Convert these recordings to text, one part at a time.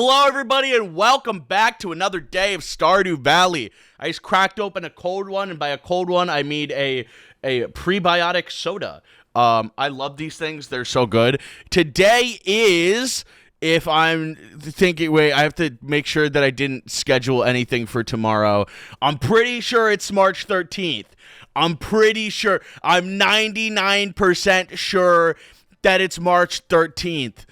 Hello, everybody, and welcome back to another day of Stardew Valley. I just cracked open a cold one, and by a cold one, I mean a prebiotic soda. I love these things. They're so good. Today is, if I'm thinking, wait, I have to make sure that I didn't schedule anything for tomorrow. I'm pretty sure it's March 13th. I'm pretty sure. I'm 99% sure that it's March 13th.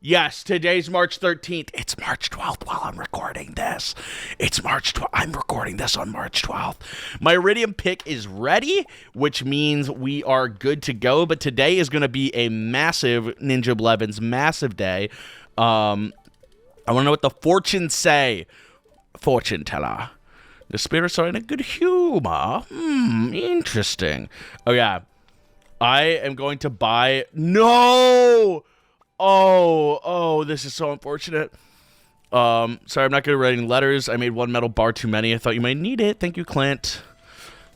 Yes, today's March 13th. It's March 12th while I'm recording this. It's March 12th. I'm recording this on March 12th. My Iridium pick is ready, which means we are good to go. But today is going to be a massive Ninja Blevins, massive day. I want to know what the fortunes say. Fortune teller. The spirits are in a good humor. Interesting. Oh, yeah. I am going to buy... No! Oh, this is so unfortunate. Sorry, I'm not good at writing letters. I made one metal bar too many. I thought you might need it. Thank you, Clint.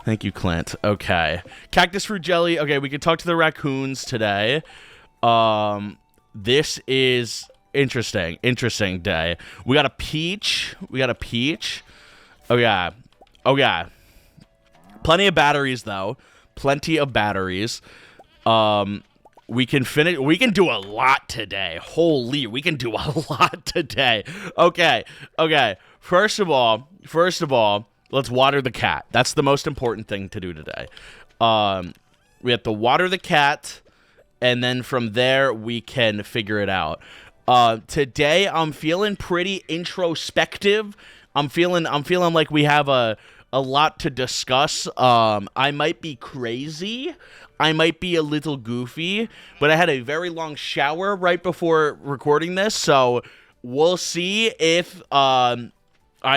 Okay. Cactus fruit jelly. Okay, we can talk to the raccoons today. This is interesting. Interesting day. We got a peach. Oh, yeah. Plenty of batteries, though. Plenty of batteries. We can do a lot today. Holy, we can do a lot today. Okay. First of all, let's water the cat. That's the most important thing to do today. We have to water the cat, and then from there we can figure it out. Today I'm feeling pretty introspective. I'm feeling like we have a lot to discuss. I might be crazy. I might be a little goofy, but I had a very long shower right before recording this, so we'll see if I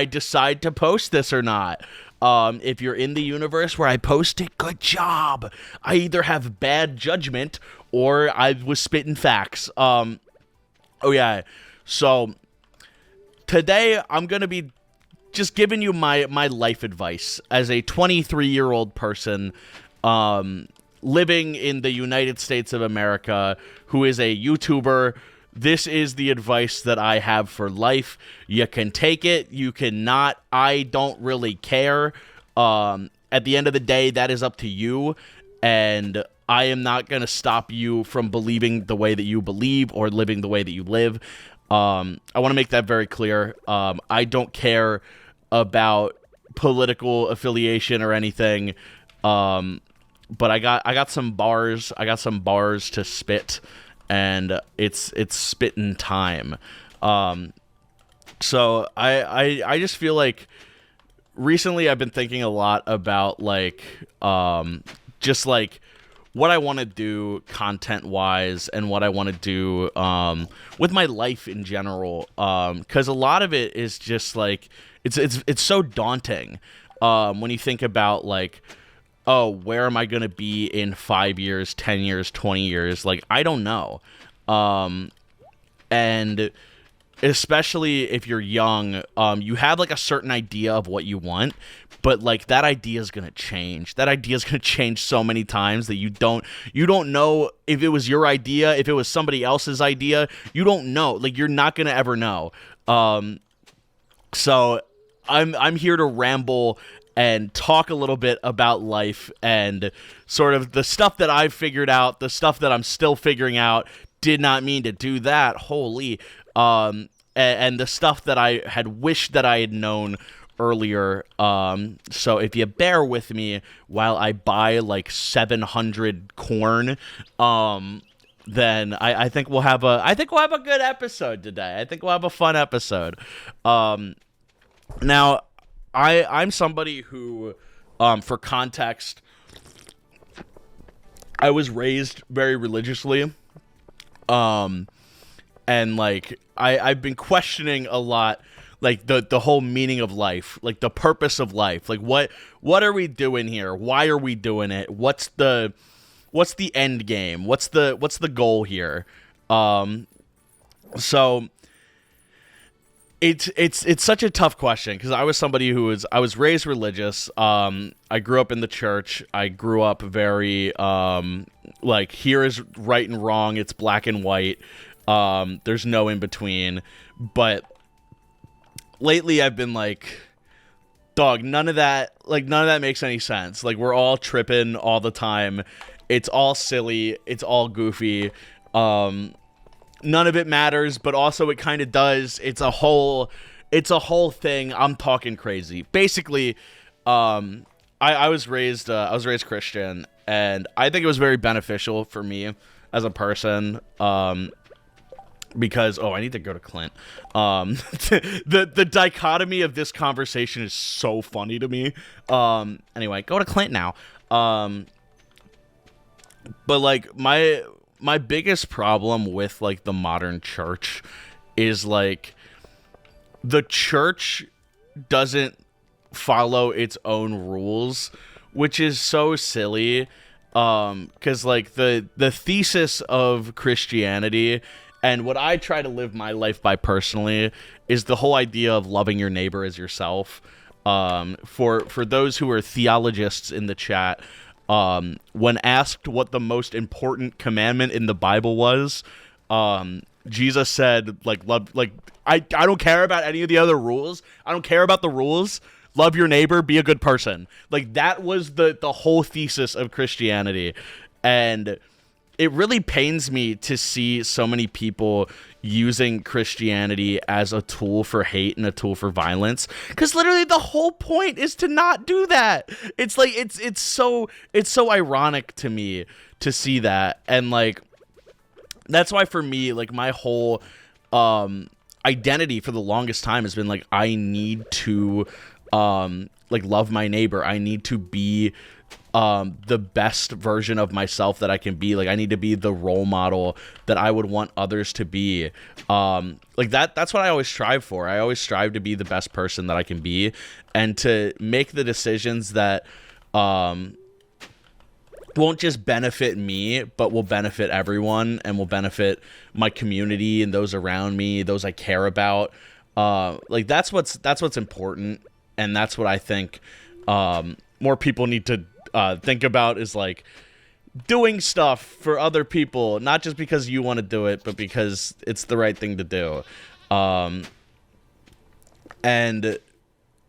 decide to post this or not. If you're in the universe where I post it, good job. I either have bad judgment or I was spitting facts. So today I'm going to be just giving you my life advice as a 23-year-old person living in the United States of America who is a YouTuber. This is the advice that I have for life. You can take it. You cannot. I don't really care. At the end of the day, that is up to you. And I am not going to stop you from believing the way that you believe or living the way that you live. I want to make that very clear. I don't care about political affiliation or anything, but I got some bars. I got some bars to spit, and it's spitting time. So I just feel like recently I've been thinking a lot about just what I want to do content-wise and what I want to do with my life in general, because a lot of it is just it's so daunting when you think about where am I going to be in 5 years, 10 years, 20 years? I don't know. And especially if you're young, you have a certain idea of what you want, but that idea is going to change. That idea is going to change so many times that you don't know if it was your idea, if it was somebody else's idea. You don't know. You're not going to ever know. So I'm here to ramble and talk a little bit about life and sort of the stuff that I've figured out, the stuff that I'm still figuring out. Did not mean to do that. Holy. And the stuff that I had wished that I had known earlier. So if you bear with me while I buy 700 corn, then I think we'll have a good episode today. I think we'll have a fun episode. Now I'm somebody who, for context, I was raised very religiously. And I've been questioning a lot, the whole meaning of life, the purpose of life. What are we doing here? Why are we doing it? What's the end game? What's the goal here? So it's such a tough question because I was somebody I was raised religious. I grew up in the church. I grew up very here is right and wrong. It's black and white. There's no in between. But lately I've been like, dog, none of that makes any sense. Like, we're all tripping all the time. It's all silly. It's all goofy. None of it matters, but also it kind of does. It's a whole thing. I'm talking crazy. Basically, I was raised Christian, and I think it was very beneficial for me as a person. Because I need to go to Clint. The dichotomy of this conversation is so funny to me. Anyway, go to Clint now. But like my biggest problem with like the modern church is like the church doesn't follow its own rules, which is so silly. Because like the thesis of Christianity, and what I try to live my life by personally, is the whole idea of loving your neighbor as yourself. For those who are theologists in the chat, when asked what the most important commandment in the Bible was, Jesus said, like, love, like, I don't care about any of the other rules. I don't care about the rules. Love your neighbor, be a good person. Like, that was the whole thesis of Christianity. And it really pains me to see so many people using Christianity as a tool for hate and a tool for violence, because literally the whole point is to not do that. It's like it's so ironic to me to see that. And like, that's why for me, like, my whole identity for the longest time has been like, I need to like love my neighbor. I need to be the best version of myself that I can be. Like, I need to be the role model that I would want others to be. Like that's what I always strive for. I always strive to be the best person that I can be, and to make the decisions that won't just benefit me, but will benefit everyone, and will benefit my community and those around me, those I care about. Like, that's what's important, and that's what I think more people need to think about, is like doing stuff for other people, not just because you want to do it, but because it's the right thing to do. And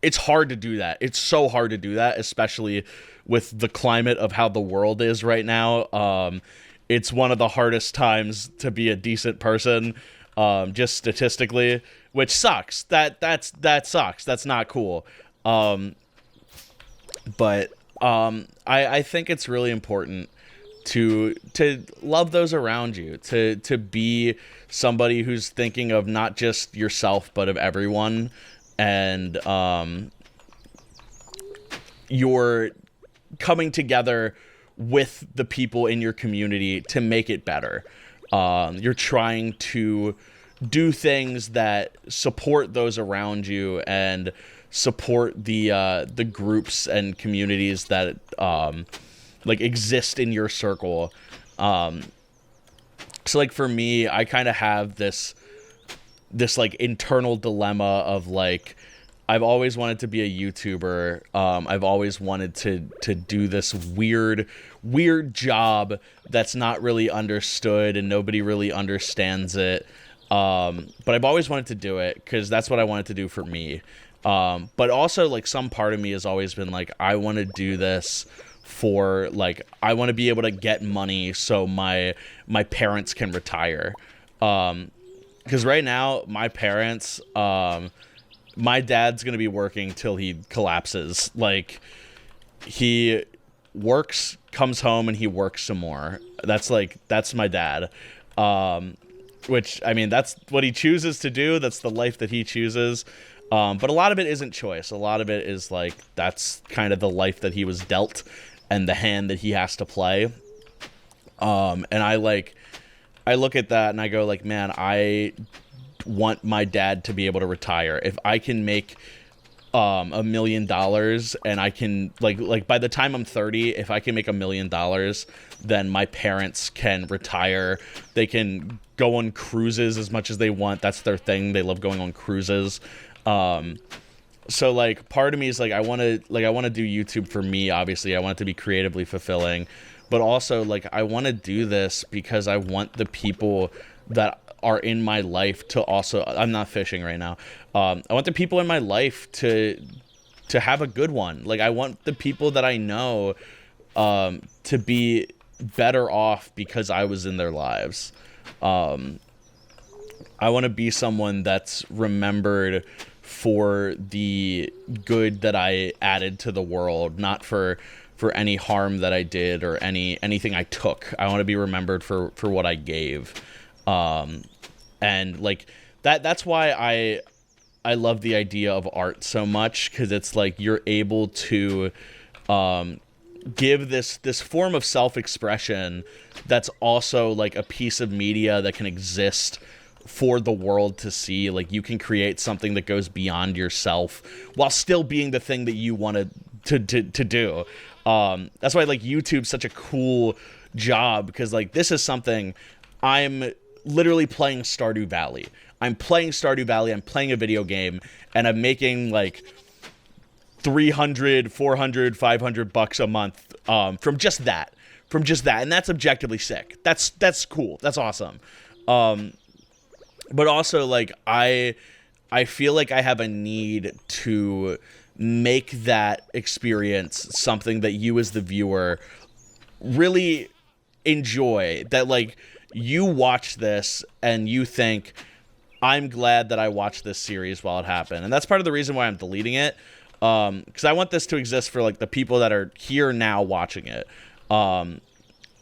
it's hard to do that. It's so hard to do that, especially with the climate of how the world is right now. It's one of the hardest times to be a decent person, just statistically, which sucks. That sucks. That's not cool. But I think it's really important to love those around you, to be somebody who's thinking of not just yourself, but of everyone. And you're coming together with the people in your community to make it better. You're trying to do things that support those around you and support the groups and communities that like exist in your circle. So like for me, I kind of have this like internal dilemma of like, I've always wanted to be a YouTuber. I've always wanted to do this weird job that's not really understood and nobody really understands it. But I've always wanted to do it because that's what I wanted to do for me. But also, like, some part of me has always been like, I want to do this for, like, I want to be able to get money so my parents can retire. Because right now, my parents, my dad's going to be working till he collapses. Like, he works, comes home, and he works some more. That's my dad. Which, I mean, that's what he chooses to do. That's the life that he chooses. But a lot of it isn't choice. A lot of it is like, that's kind of the life that he was dealt and the hand that he has to play. And I look at that and I go like, man, I want my dad to be able to retire. If I can make $1 million and I can like by the time I'm 30, if I can make $1 million, then my parents can retire. They can go on cruises as much as they want. That's their thing. They love going on cruises. So like part of me is like, I want to do YouTube for me. Obviously I want it to be creatively fulfilling, but also like I want to do this because I want the people that are in my life to also, I'm not fishing right now. I want the people in my life to have a good one. Like, I want the people that I know to be better off because I was in their lives. I want to be someone that's remembered for the good that I added to the world, not for any harm that I did or anything I took. I want to be remembered for what I gave. And like that's why I love the idea of art so much, because it's like you're able to give this form of self-expression that's also like a piece of media that can exist for the world to see. Like, you can create something that goes beyond yourself while still being the thing that you wanted to do. That's why like YouTube's such a cool job, because like this is something I'm literally playing Stardew Valley. I'm playing Stardew Valley, I'm playing a video game, and I'm making like 300, 400, 500 bucks a month from just that. And that's objectively sick. That's cool. That's awesome. But also, like, I feel like I have a need to make that experience something that you as the viewer really enjoy. That, like, you watch this and you think, I'm glad that I watched this series while it happened. And that's part of the reason why I'm deleting it. Because I want this to exist for, like, the people that are here now watching it. I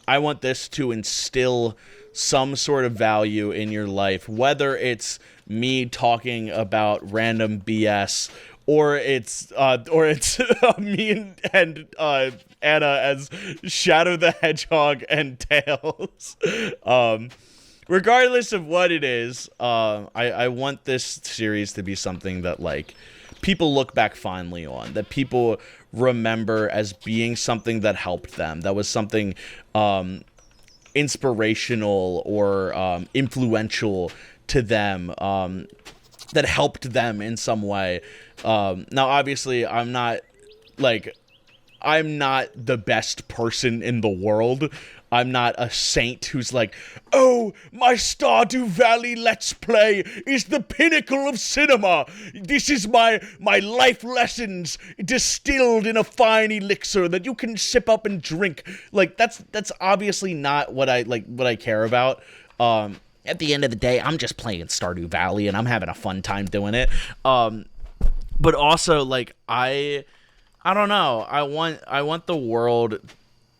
want this to instill some sort of value in your life, whether it's me talking about random BS, or it's me and Anna as Shadow the Hedgehog and Tails. Regardless of what it is, I want this series to be something that, like, people look back fondly on, that people remember as being something that helped them, that was something inspirational or influential to them, that helped them in some way. Now, obviously, I'm not the best person in the world. I'm not a saint who's like, oh, my Stardew Valley Let's Play is the pinnacle of cinema. This is my life lessons distilled in a fine elixir that you can sip up and drink. Like, that's obviously not what I care about. At the end of the day, I'm just playing Stardew Valley and I'm having a fun time doing it. But also, like, I don't know. I want the world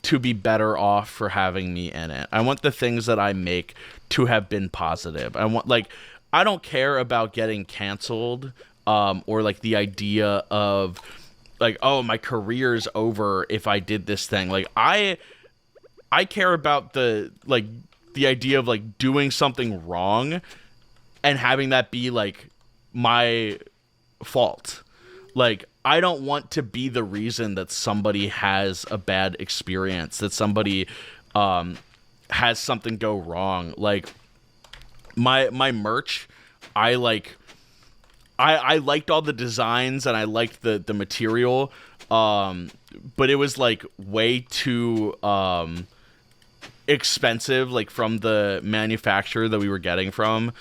to be better off for having me in it. I want the things that I make to have been positive. I don't care about getting canceled, or like the idea of like, oh, my career's over if I did this thing. Like, I care about the idea of like doing something wrong and having that be like my fault. Like, I don't want to be the reason that somebody has a bad experience, that somebody has something go wrong. Like, my merch, I liked all the designs and I liked the material, but it was like way too expensive, like from the manufacturer that we were getting from,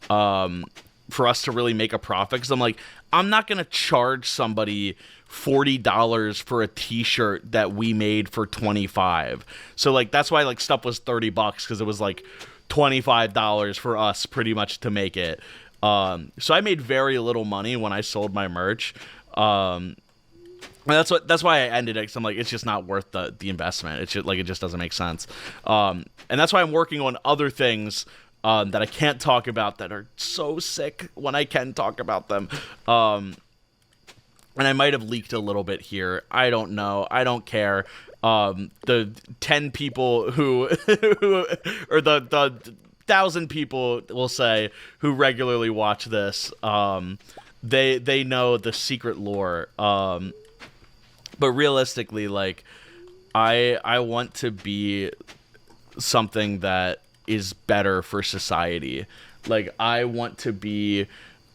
for us to really make a profit. Because I'm like, I'm not going to charge somebody $40 for a t-shirt that we made for $25. So like, that's why like stuff was $30, because it was like $25 for us pretty much to make it. So I made very little money when I sold my merch. And that's why I ended it, 'cause I'm like, it's just not worth the investment. It's just like, it just doesn't make sense. And that's why I'm working on other things that I can't talk about that are so sick when I can talk about them. And I might have leaked a little bit here. I don't know. I don't care. The 10 people who or the 1,000 people, we'll say, who regularly watch this, they know the secret lore. But realistically, like, I want to be something that is better for society. Like, I want to be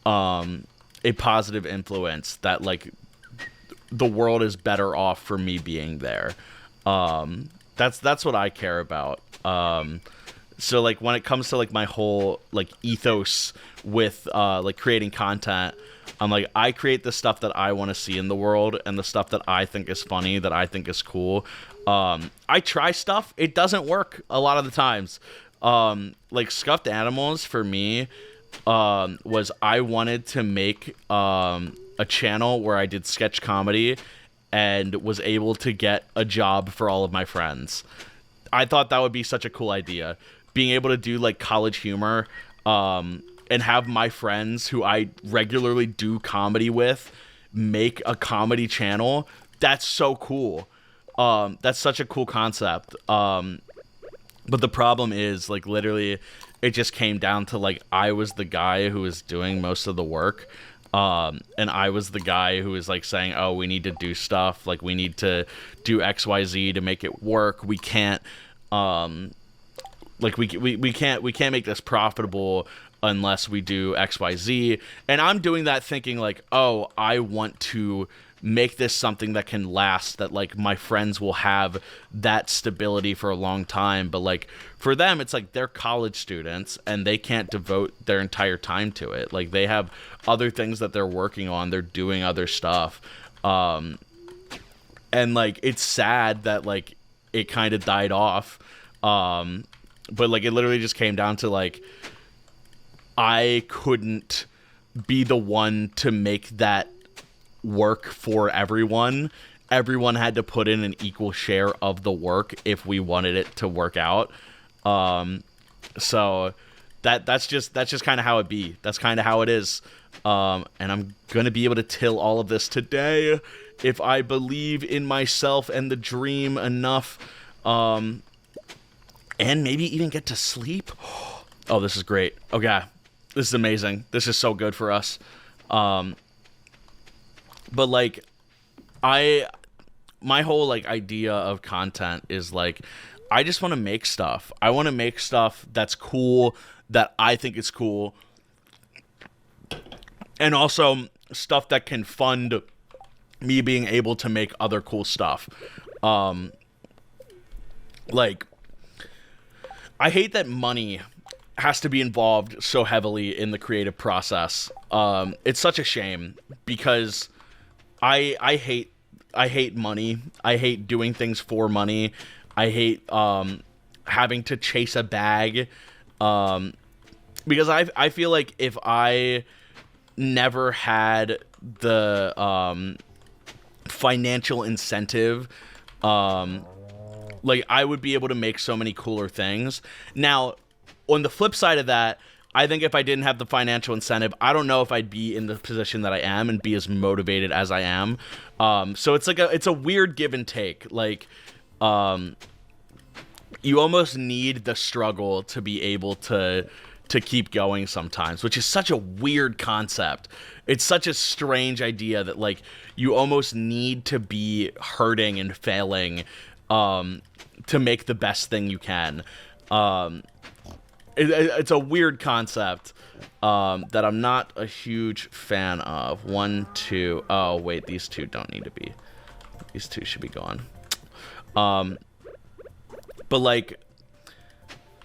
a positive influence, that like the world is better off for me being there. That's what I care about. So like when it comes to like my whole like ethos with like creating content, I'm like, I create the stuff that I want to see in the world and the stuff that I think is funny, that I think is cool. I try stuff, it doesn't work a lot of the times. Like Scuffed Animals for me was I wanted to make a channel where I did sketch comedy and was able to get a job for all of my friends. I thought that would be such a cool idea. Being able to do like college humor, and have my friends who I regularly do comedy with make a comedy channel. That's so cool. That's such a cool concept. But the problem is like literally it just came down to like I was the guy who was doing most of the work. And I was the guy who was like saying, oh, we need to do stuff. Like we need to do XYZ to make it work. We can't, like we can't make this profitable unless we do XYZ. And I'm doing that thinking like, oh, I want to make this something that can last, that like my friends will have that stability for a long time. But like for them, it's like they're college students and they can't devote their entire time to it. Like they have other things that they're working on. They're doing other stuff. And like, it's sad that like it kind of died off. But like, it literally just came down to like, I couldn't be the one to make that work for everyone. Everyone had to put in an equal share of the work if we wanted it to work out. So that's just kind of how it be. That's kind of how it is. And I'm gonna be able to till all of this today if I believe in myself and the dream enough. And maybe even get to sleep. Oh, this is great. Okay, this is amazing. This is so good for us. But like, my whole like idea of content is like, I just want to make stuff. I want to make stuff that's cool, that I think is cool, and also stuff that can fund me being able to make other cool stuff. Like, I hate that money has to be involved so heavily in the creative process. It's such a shame because I hate money. I hate doing things for money. I hate having to chase a bag, because I feel like if I never had the financial incentive, like I would be able to make so many cooler things. Now, on the flip side of that, I think if I didn't have the financial incentive, I don't know if I'd be in the position that I am and be as motivated as I am. So it's like it's a weird give and take. Like, you almost need the struggle to be able to keep going sometimes, which is such a weird concept. It's such a strange idea that like you almost need to be hurting and failing to make the best thing you can. It's a weird concept that I'm not a huge fan of. 1, 2. Oh, wait, these two don't need to be. These two should be gone. But like,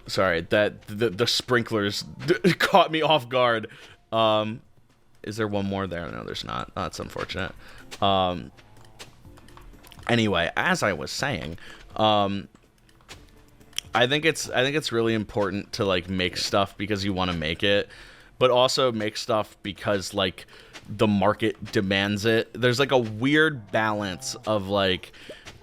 sorry, that the sprinklers caught me off guard. Is there one more there? No, there's not. Oh, that's unfortunate. Anyway, as I was saying, I think it's really important to like make stuff because you want to make it, but also make stuff because like the market demands it. There's like a weird balance of like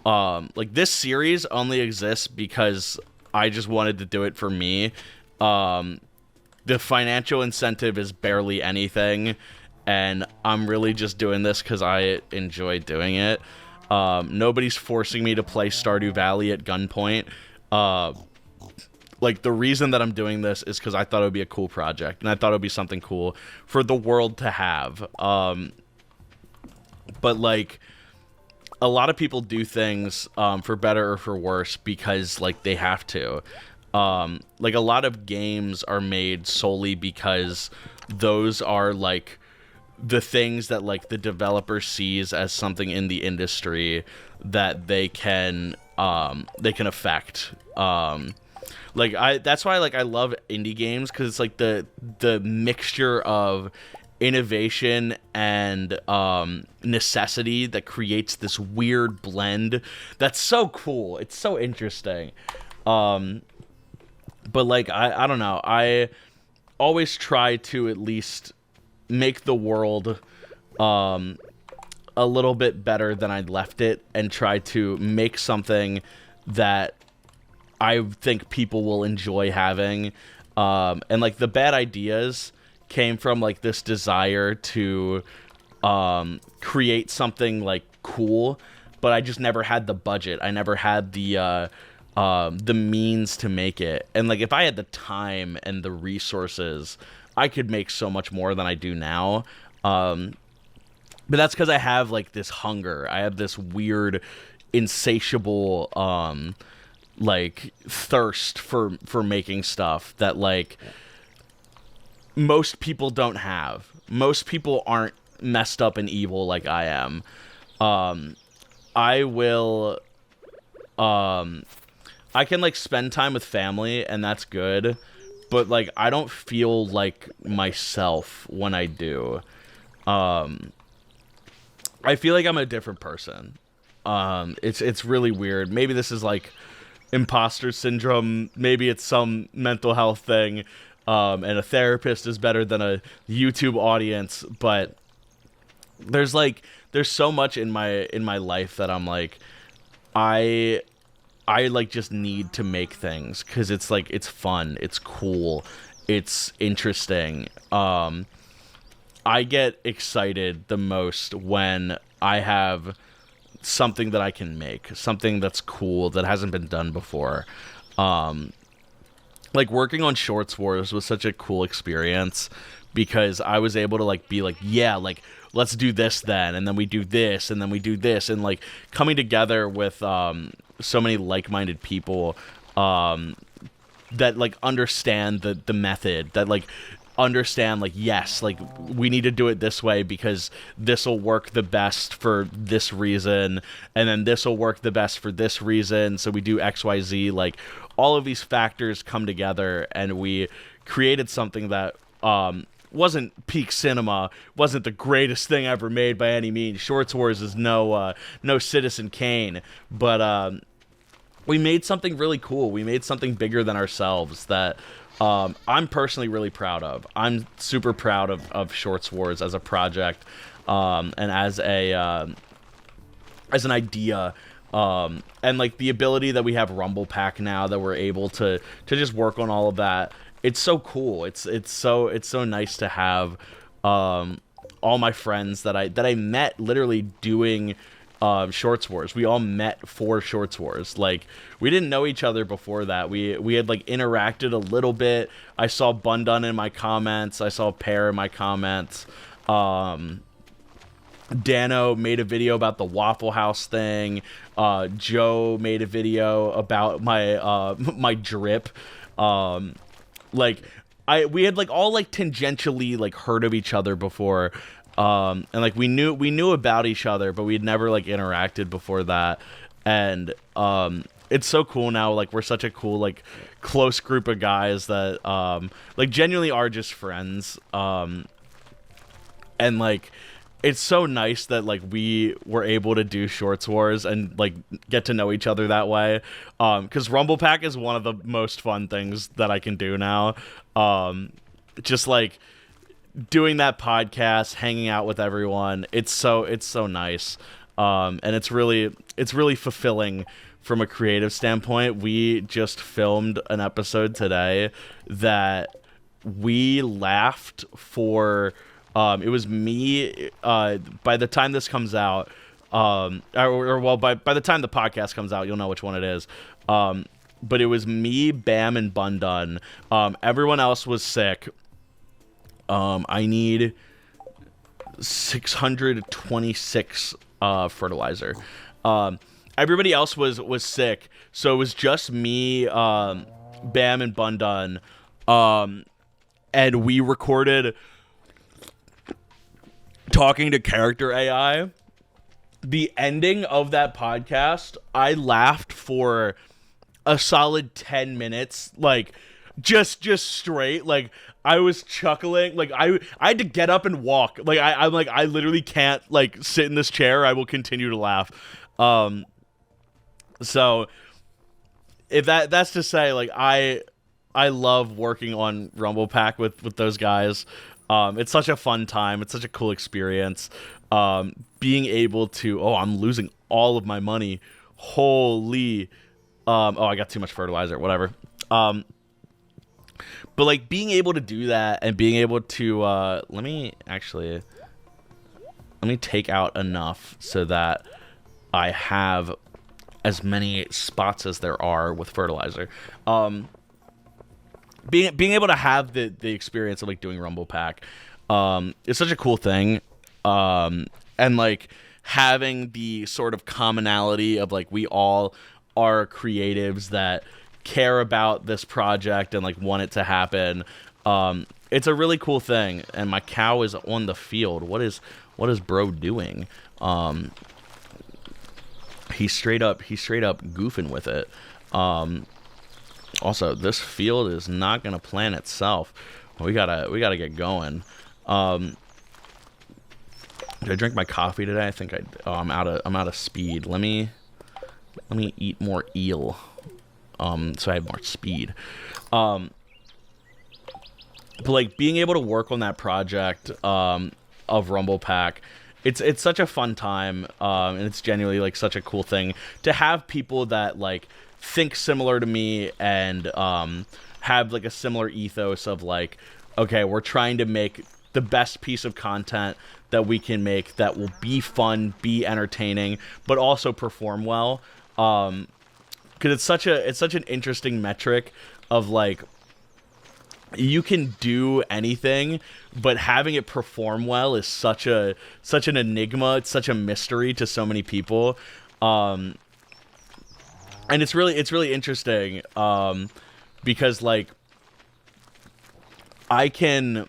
this series only exists because I just wanted to do it for me. The financial incentive is barely anything, and I'm really just doing this because I enjoy doing it. Nobody's forcing me to play Stardew Valley at gunpoint. Like, the reason that I'm doing this is because I thought it would be a cool project, and I thought it would be something cool for the world to have. But, like, a lot of people do things for better or for worse because, like, they have to. Like, a lot of games are made solely because those are, like, the things that, like, the developer sees as something in the industry that they can affect. That's why I love indie games, because it's like the mixture of innovation and necessity that creates this weird blend that's so cool. It's so interesting. But I don't know. I always try to at least make the world a little bit better than I left it, and try to make something that I think people will enjoy having. And the bad ideas came from this desire to create something cool, but I just never had the budget. I never had the means to make it. And if I had the time and the resources, I could make so much more than I do now. But that's because I have this hunger. I have this weird, insatiable thirst for making stuff that most people don't have. Most people aren't messed up and evil like I am. I will I can spend time with family, and that's good, but I don't feel like myself when I do. I feel like I'm a different person. It's really weird. Maybe this is imposter syndrome. Maybe it's some mental health thing. And a therapist is better than a YouTube audience. But there's so much in my life that I'm I just need to make things, because it's fun, it's cool, it's interesting. I get excited the most when I have something that I can make, something that's cool, that hasn't been done before. Working on Shorts Wars was such a cool experience, because I was able to be yeah, let's do this then, and then we do this, and then we do this, and coming together with so many like-minded people that understand the method, that understand yes, we need to do it this way because this will work the best for this reason, and then this will work the best for this reason, so we do XYZ. All of these factors come together, and we created something that wasn't peak cinema, wasn't the greatest thing ever made by any means. Shorts Wars is no Citizen Kane, but we made something really cool. We made something bigger than ourselves that I'm personally really proud of. I'm super proud of Shorts Wars as a project, and as an idea, and the ability that we have Rumble Pack now, that we're able to just work on all of that. It's so cool. It's so nice to have all my friends that I met literally doing Shorts Wars. We all met for Shorts Wars. We didn't know each other before that. We had interacted a little bit. I saw Bundun in my comments. I saw Pear in my comments. Dano made a video about the Waffle House thing. Joe made a video about my my drip. We had all tangentially heard of each other before. And we knew about each other, but we'd never interacted before that. And it's so cool now. We're such a cool close group of guys that genuinely are just friends. And it's so nice that we were able to do Shorts Wars and get to know each other that way. Because Rumble Pack is one of the most fun things that I can do now. Just doing that podcast, hanging out with everyone, it's so nice, and it's really fulfilling from a creative standpoint. We just filmed an episode today that we laughed for. It was me. By the time this comes out, by the time the podcast comes out, you'll know which one it is. But it was me, Bam, and Bundun. Everyone else was sick. I need 626 fertilizer. Everybody else was sick, so it was just me, Bam, and Bundun. And we recorded talking to character AI. The ending of that podcast, I laughed for a solid 10 minutes, like just straight. Like I was chuckling. Like I had to get up and walk. Like I'm like I literally can't like sit in this chair. I will continue to laugh. So if that's to say, like I love working on Rumble Pack with those guys. It's such a fun time. It's such a cool experience. Being able to, oh, I'm losing all of my money. Holy, oh, I got too much fertilizer, whatever. But like being able to do that and being able to, let me take out enough so that I have as many spots as there are with fertilizer. Being able to have the experience of like doing Rumble Pack, is such a cool thing. And like having the sort of commonality of like we all are creatives that care about this project and like want it to happen. It's a really cool thing. And my cow is on the field. What is bro doing? He's straight up goofing with it. Also, this field is not gonna plant itself. We gotta get going. Did I drink my coffee today? I think I'm out of speed. Let me eat more eel, so I have more speed. But like being able to work on that project of Rumble Pack, it's such a fun time, and it's genuinely like such a cool thing to have people that like think similar to me and have like a similar ethos of like, okay, we're trying to make the best piece of content that we can make that will be fun, be entertaining, but also perform well. Because it's such an interesting metric of like you can do anything, but having it perform well is such an enigma. It's such a mystery to so many people. And it's really interesting, because like I can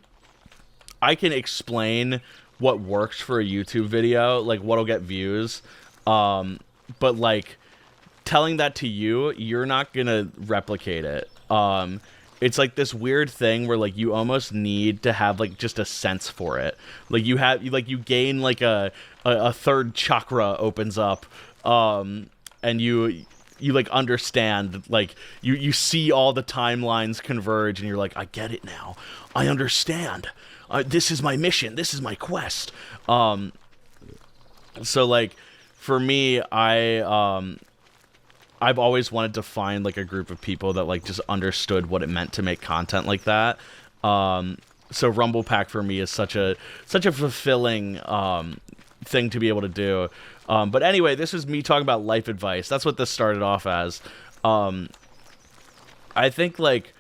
explain what works for a YouTube video, like what'll get views, but like telling that to you, you're not gonna replicate it. It's like this weird thing where like you almost need to have like just a sense for it. Like you gain like a third chakra opens up, and you like understand, like you see all the timelines converge and you're like, I get it now. I understand. This is my mission. This is my quest. So like for me, I've always wanted to find like a group of people that like just understood what it meant to make content like that. So Rumble Pack for me is such a fulfilling thing to be able to do. But anyway, this is me talking about life advice. That's what this started off as. I think like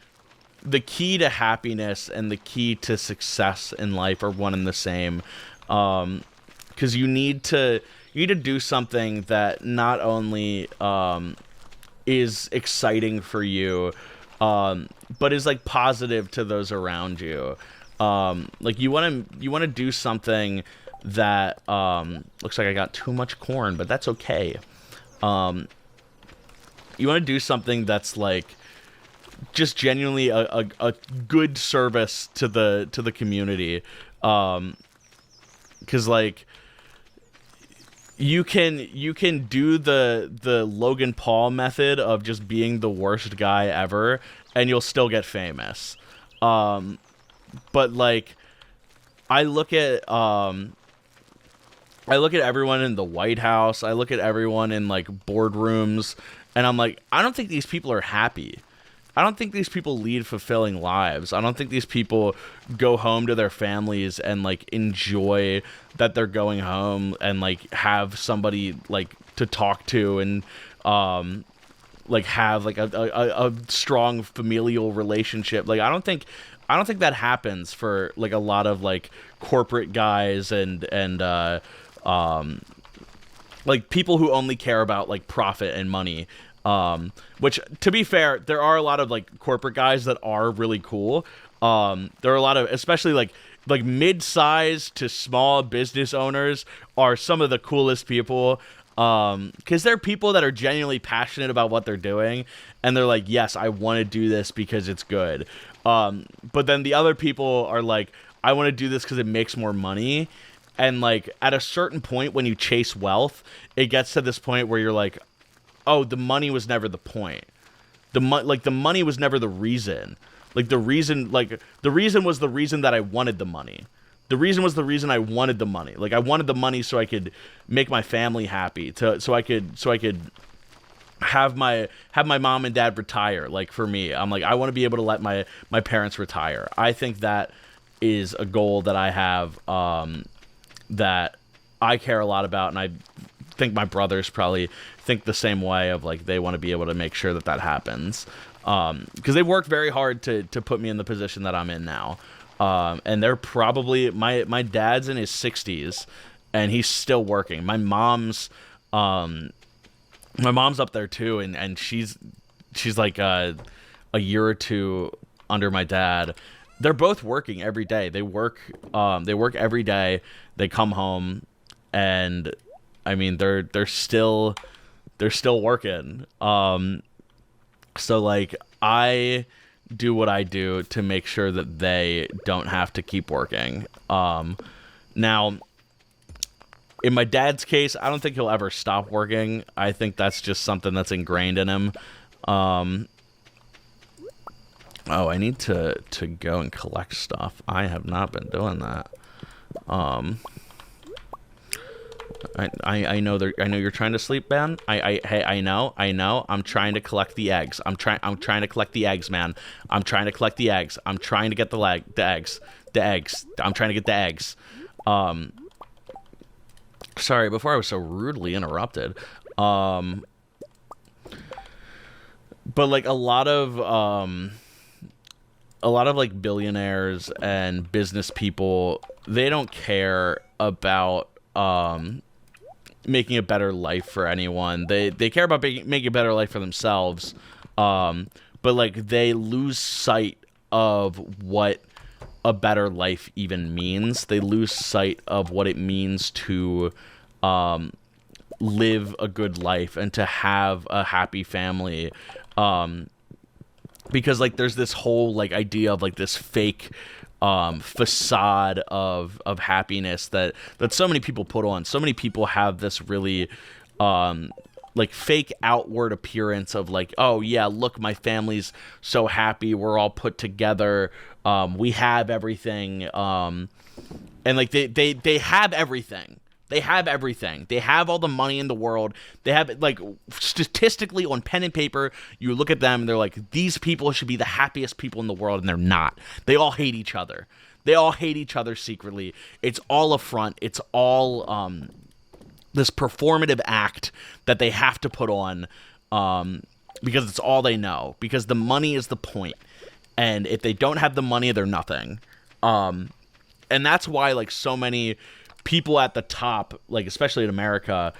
the key to happiness and the key to success in life are one and the same. Because you need to do something that not only is exciting for you, but is like positive to those around you. Like you want to do something that looks like I got too much corn, but that's okay. You want to do something that's like just genuinely a good service to the community, because like you can do the Logan Paul method of just being the worst guy ever and you'll still get famous. But like I look at everyone in the White House, I look at everyone in like boardrooms, and I'm like, I don't think these people are happy. I don't think these people lead fulfilling lives. I don't think these people go home to their families and like enjoy that they're going home and like have somebody like to talk to and like have like a strong familial relationship. Like I don't think that happens for like a lot of like corporate guys and like people who only care about like profit and money. Which, to be fair, there are a lot of like corporate guys that are really cool. There are a lot of, especially like mid-sized to small business owners are some of the coolest people. Because there are people that are genuinely passionate about what they're doing, and they're like, yes, I want to do this because it's good. But then the other people are like, I want to do this because it makes more money. And like at a certain point when you chase wealth, it gets to this point where you're like, oh, the money was never the point. The money was never the reason. The reason was the reason that I wanted the money. The reason was the reason I wanted the money. Like I wanted the money so I could make my family happy, so I could have my mom and dad retire. Like for me, I'm like, I want to be able to let my parents retire. I think that is a goal that I have, that I care a lot about, and I think my brothers probably think the same way, of like they want to be able to make sure that happens, because they've worked very hard to put me in the position that I'm in now. And they're probably, my dad's in his 60s and he's still working. My mom's up there too, and she's like a year or two under my dad. They're both working every day. They work every day. They come home, and I mean they're still working. So like I do what I do to make sure that they don't have to keep working. Now, in my dad's case, I don't think he'll ever stop working. I think that's just something that's ingrained in him. Oh, I need to go and collect stuff. I have not been doing that. I know you're trying to sleep, Ben. I know. I'm trying to collect the eggs. I'm trying to collect the eggs, man. I'm trying to collect the eggs. I'm trying to get the eggs. I'm trying to get the eggs. Sorry, before I was so rudely interrupted. But like a lot of like billionaires and business people, they don't care about making a better life for anyone. They care about making a better life for themselves, but like they lose sight of what a better life even means. They lose sight of what it means to live a good life and to have a happy family, because like there's this whole like idea of like this fake facade of happiness that so many people put on. So many people have this really like fake outward appearance of like, oh yeah, look, my family's so happy, we're all put together, we have everything, and like they have everything. They have everything. They have all the money in the world. They have, like, statistically on pen and paper, you look at them and they're like, these people should be the happiest people in the world, and they're not. They all hate each other. They all hate each other secretly. It's all a front. It's all this performative act that they have to put on because it's all they know. Because the money is the point. And if they don't have the money, they're nothing. And that's why, like, so many people at the top, like especially in America,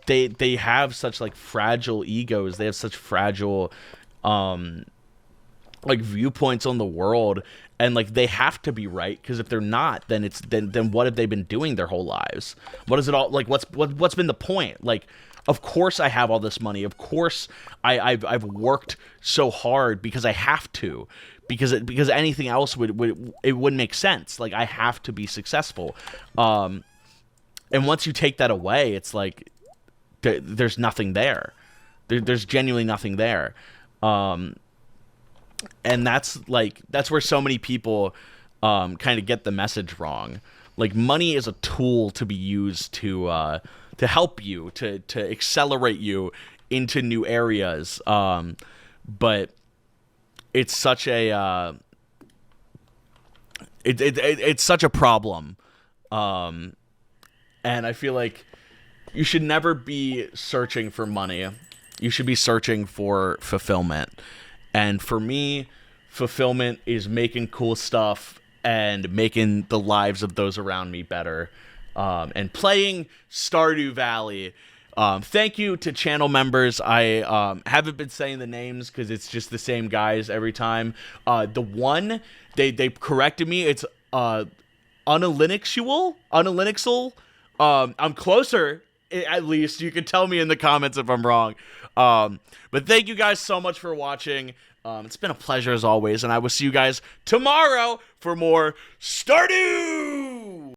they have such like fragile egos. They have such fragile like viewpoints on the world, and like they have to be right, because if they're not, then then what have they been doing their whole lives? What is it all like? What's been the point? Like, of course I have all this money. Of course I've worked so hard because I have to. Because anything else wouldn't make sense. Like, I have to be successful, and once you take that away, it's like there's nothing there. There's genuinely nothing there, and that's where so many people kind of get the message wrong. Like, money is a tool to be used to help you, to accelerate you into new areas, but it's such a it's such a problem, and I feel like you should never be searching for money. You should be searching for fulfillment. And for me, fulfillment is making cool stuff and making the lives of those around me better, and playing Stardew Valley. Thank you to channel members. I haven't been saying the names because it's just the same guys every time. The one, they corrected me. It's Unalinuxual. I'm closer. At least you can tell me in the comments if I'm wrong. But thank you guys so much for watching. It's been a pleasure as always, and I will see you guys tomorrow for more Stardew